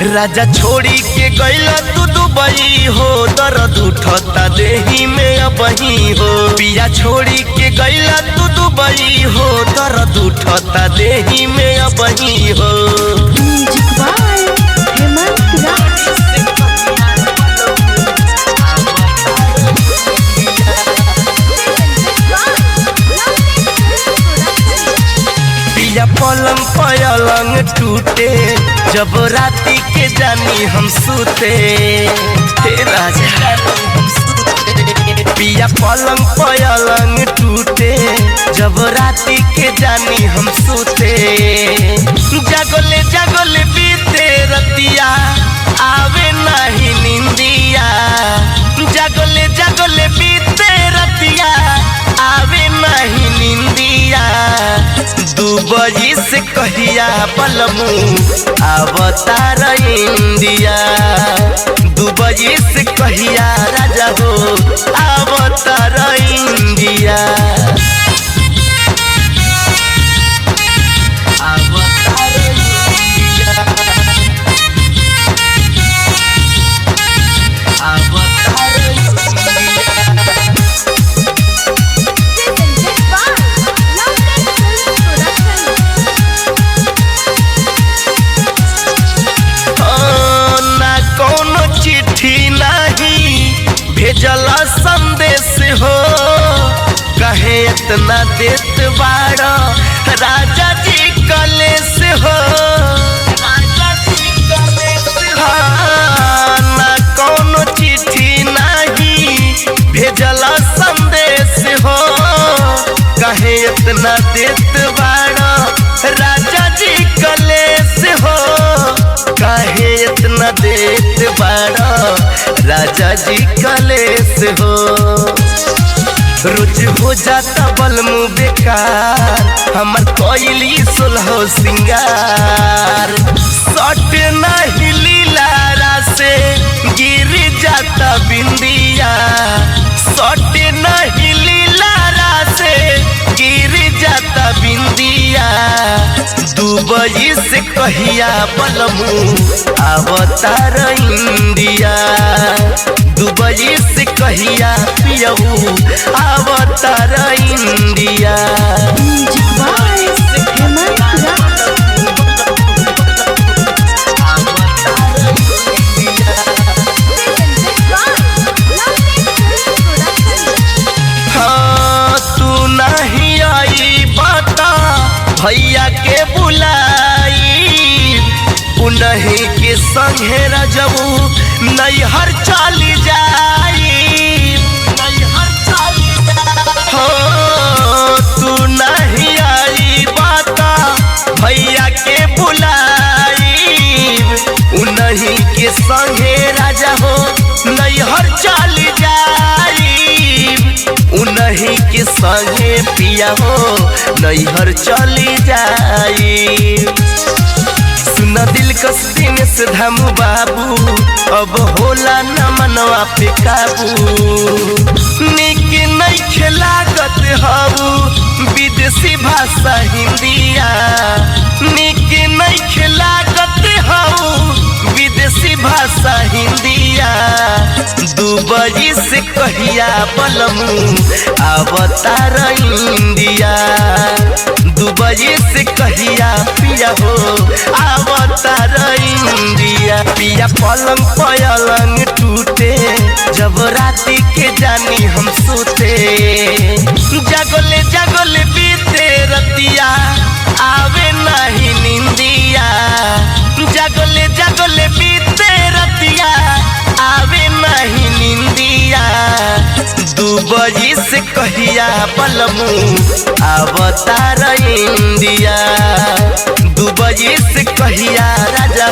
राजा छोड़ी के गईला तू दुबई हो, दर्द उठता देही में अबही हो। पिया छोड़ी के गईला तू दुबई हो, दर्द उठता देही में अबही हो। म्यूजिक बाय हेमंत राज। पिया पलंग पलंग टूटे जब राती के जानी हम सूते। हे राजा पिया पलंग पलंग टूटे जब राती के जानी हम सूते। जगले जगले बीते रतिया आवे नहीं निंदिया। जगले जगले बीते रतिया आवे नहीं निंदिया। दुबई से कहिया बलमू अवतार इंडिया। दुबई से कहिया राजा हो अवतार इंडिया। अवतार इंडिया, अवतार चिट्ठी नहीं भेजला संदेश हो। कहे इतना देत बाड़ा राजा जी कलेश हो। ना कोनो चिट्ठी नहीं भेजला संदेश हो। कहे इतना देत बाड़ा राजा जी कलेश हो। काहे इतना देत बाड़ा राजा जी कलेश हो। रोज हो जाता बलमू बेकार हमर कोयली सुलहो सिंगार। सट नहीं लीलारा से गिर जाता बिंदिया। सट नहीं लीलारा से गिर जाता बिंदिया। दुबई से कहिया बलमू अवतार इंडिया। दुबई से कहिया पियऊ अवतार इंडिया। म्यूजिक बाय हेमंत राज। हाँ तू नहीं आई बता भैया के बुलाई। उन्हीं के संगे रजबू नैहर चली जाई। हो तू नहीं आई बाता भैया के बुलाई। उन्हीं के संगे राजा हो नैहर चली जाई। उन्हीं के संगे पिया हो नैहर चली जाई। सुना दिल कस्ती में से धामू बाबू अब होला न मनवा पे काबू। निक नहीं खिलागत हऊ विदेशी भाषा हिंदिया। निक नहीं खिलागत हऊ विदेशी भाषा हिंदिया। दुबई से कहिया बलमू अवतार इंडिया। दुबई से कहिया पिया हो अवतार इंडिया। पिया पलंग पलंग टूटे जब राती के जानी हम सूते। जगले जगले बीते रतिया आवे नहीं निंदिया। जगले जगले बीते रतिया आवे नहीं निंदिया। दुबई से कहिया बलमू अवतार इंडिया। दुबई से कहिया राजा